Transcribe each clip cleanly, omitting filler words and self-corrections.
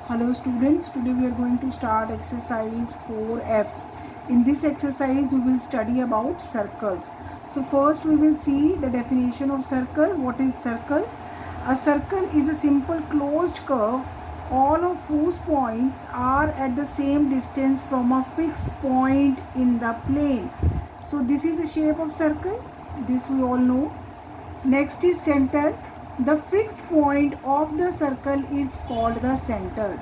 Hello students, today we are going to start exercise 4F. In this exercise we will study about circles. So first we will see the definition of circle. What is circle? A circle is a simple closed curve, all of whose points are at the same distance from a fixed point in the plane. So this is the shape of circle. This we all know. Next is center. The fixed point of the circle is called the center.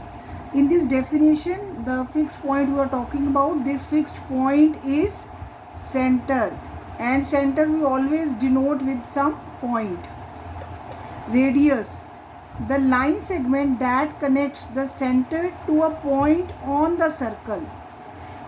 In this definition, the fixed point we are talking about, this fixed point is center, and center we always denote with some point. Radius, the line segment that connects the center to a point on the circle,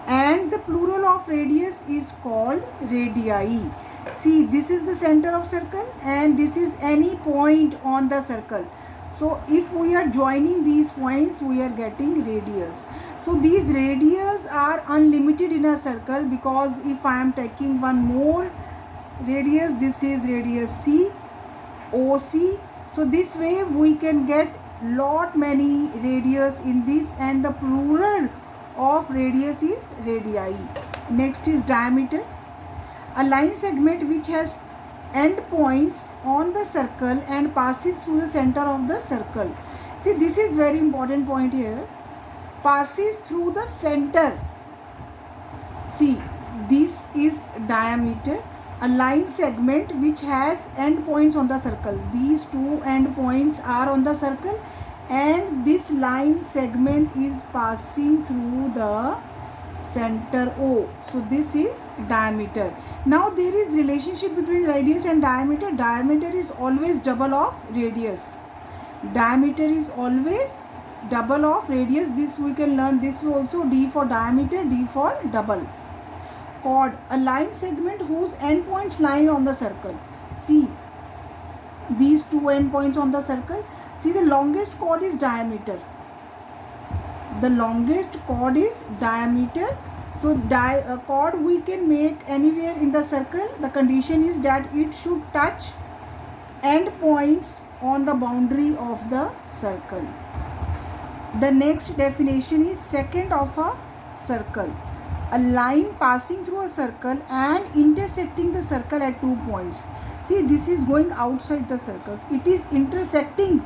and the plural of radius is called radii. See, this is the center of circle and this is any point on the circle. So if we are joining these points, we are getting radius. So these radius are unlimited in a circle, because if I am taking one more radius, this is radius C, OC. So this way we can get lot many radius in this, and the plural of radius is radii. Next is diameter. A line segment which has end points on the circle and passes through the center of the circle. See, this is very important point here. Passes through the center. See, this is diameter. A line segment which has end points on the circle. These two end points are on the circle, and this line segment is passing through the center O. So this is diameter. Now there is relationship between radius and diameter. Diameter is always double of radius. Diameter is always double of radius. This we can learn. This also, D for diameter, D for double. Chord, a line segment whose endpoints lie on the circle. See, these two endpoints on the circle. See, the longest chord is diameter. The longest chord is diameter. So a chord we can make anywhere in the circle. The condition is that it should touch end points on the boundary of the circle. The next definition is secant of a circle. A line passing through a circle and intersecting the circle at 2 points. See, this is going outside the circles. It is intersecting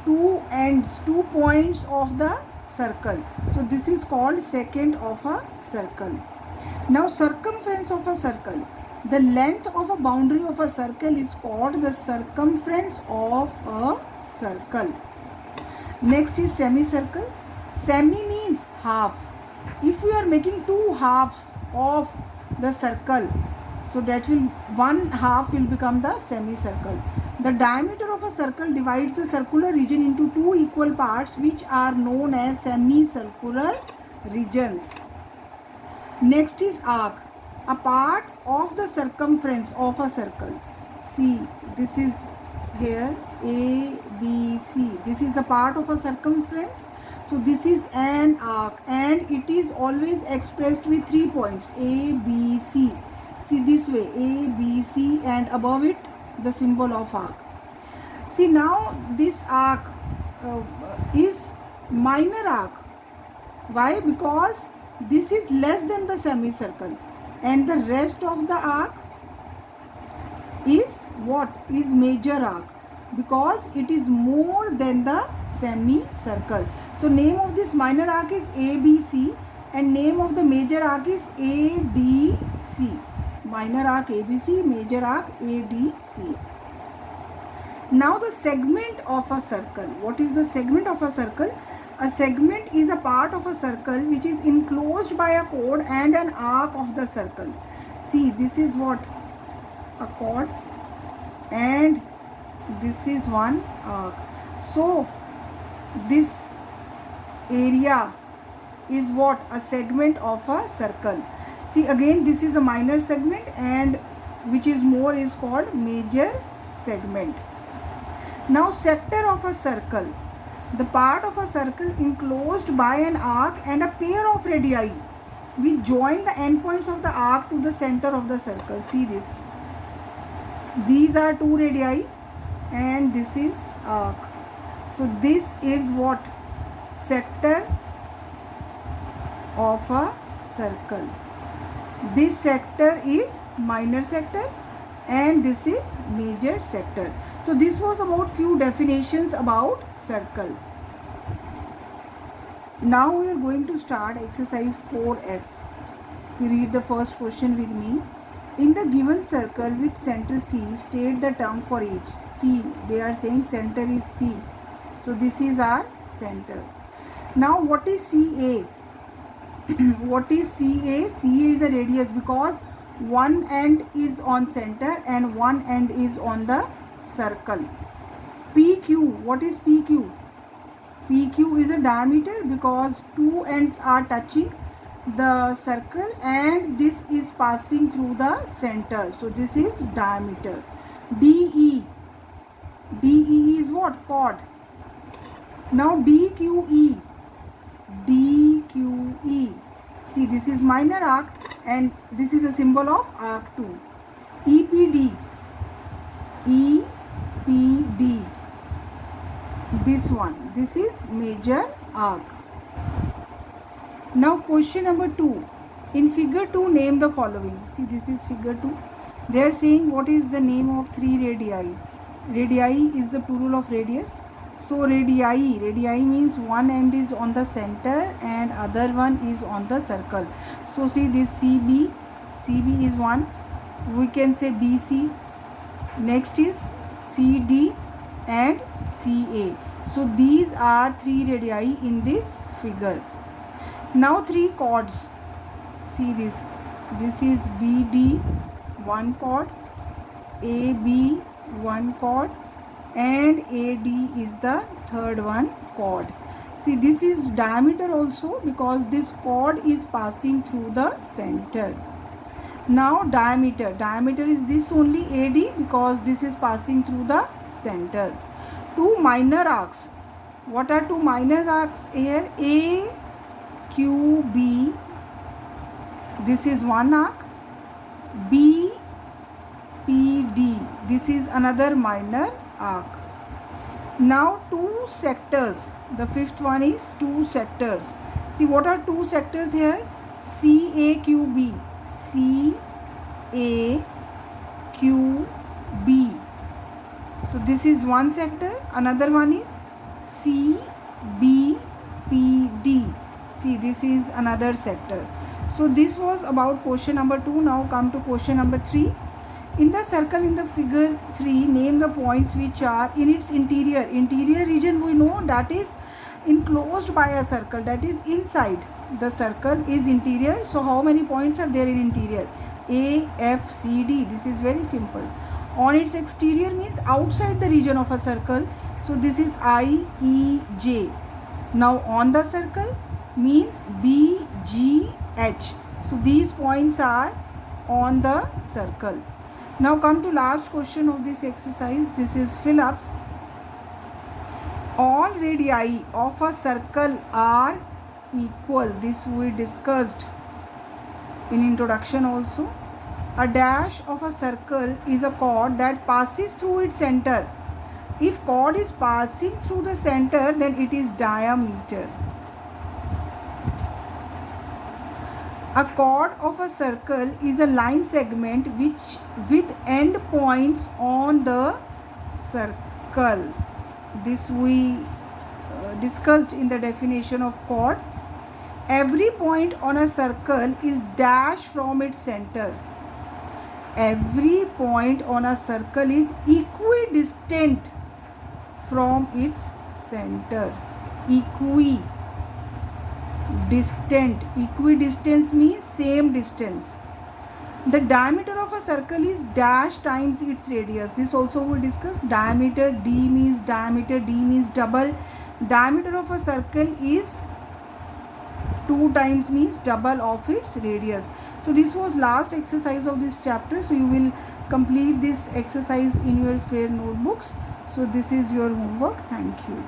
two ends, 2 points of the circle. So this is called secant of a circle. Now circumference of a circle. The length of a boundary of a circle is called the circumference of a circle. Next is semicircle. Semi means half. If we are making two halves of the circle, so that will, one half will become the semicircle. The diameter of a circle divides the circular region into two equal parts, which are known as semicircular regions. Next is arc, a part of the circumference of a circle. See, this is here A, B, C. This is a part of a circumference. So this is an arc, and it is always expressed with 3 points, A, B, C. See, this way, A, B, C, and above it the symbol of arc. See, now this arc is minor arc. Why? Because this is less than the semicircle, and the rest of the arc is what? Is major arc, because it is more than the semicircle. So name of this minor arc is ABC, and name of the major arc is ADC. Minor arc ABC, major arc ADC. Now the segment of a circle. What is the segment of a circle? A segment is a part of a circle which is enclosed by a chord and an arc of the circle. See, this is what? A chord, and this is one arc. So this area is what? A segment of a circle. See, again, this is a minor segment, and which is more is called major segment. Now sector of a circle, the part of a circle enclosed by an arc and a pair of radii. We join the endpoints of the arc to the center of the circle. See this. These are 2 radii and this is arc. So this is what? sector of a circle. This sector is minor sector and this is major sector. So this was about few definitions about circle. Now we are going to start exercise 4F. So read the first question with me. In the given circle with center C, state the term for each. C, they are saying center is C. So this is our center. Now what is CA? What is CA? CA is a radius because one end is on center and one end is on the circle. PQ, what is PQ? PQ is a diameter because two ends are touching the circle and this is passing through the center. So this is diameter. DE, DE is what? Chord. Now DQE, DQE. See, this is minor arc and this is a symbol of arc 2. EPD, EPD. This one, this is major arc. Now question number 2. In figure 2, name the following. See, this is figure 2. They are saying what is the name of 3 radii. Radii is the plural of radius. So radii means one end is on the center and other one is on the circle. So see this CB, CB is one. We can say BC. Next is CD and CA. So these are 3 radii in this figure. Now 3 chords. See this. This is BD, one chord, AB, one chord, and AD is the third one chord. See, this is diameter also because this chord is passing through the center. Now diameter. Diameter is this only AD because this is passing through the center. 2 minor arcs. What are 2 minor arcs here? AQB. This is one arc. BPD. This is another minor arc. Now 2 sectors. The fifth one is 2 sectors. See, what are 2 sectors here? CAQB. CAQB. So this is one sector. Another one is CBPD. See, this is another sector. So this was about question number 2. Now come to question number 3. In the circle in the figure 3, name the points which are in its interior. Interior region we know that is enclosed by a circle, that is inside. The circle is interior. So how many points are there in interior? A, F, C, D. This is very simple. On its exterior means outside the region of a circle. So this is I, E, J. Now on the circle means B, G, H. So these points are on the circle. Now come to last question of this exercise. This is fill-ups. All radii of a circle are equal. This we discussed in introduction also. A dash of a circle is a chord that passes through its center. If chord is passing through the center, then it is diameter. A chord of a circle is a line segment which with end points on the circle. This we discussed in the definition of chord. Every point on a circle is dashed from its center. Every point on a circle is equidistant from its center. Equidistant. Equidistance means same distance. The diameter of a circle is dash times its radius. This also we discussed. Diameter, D means diameter, D means double. Diameter of a circle is 2 times means double of its radius. So this was last exercise of this chapter. So you will complete this exercise in your fair notebooks. So this is your homework. Thank you.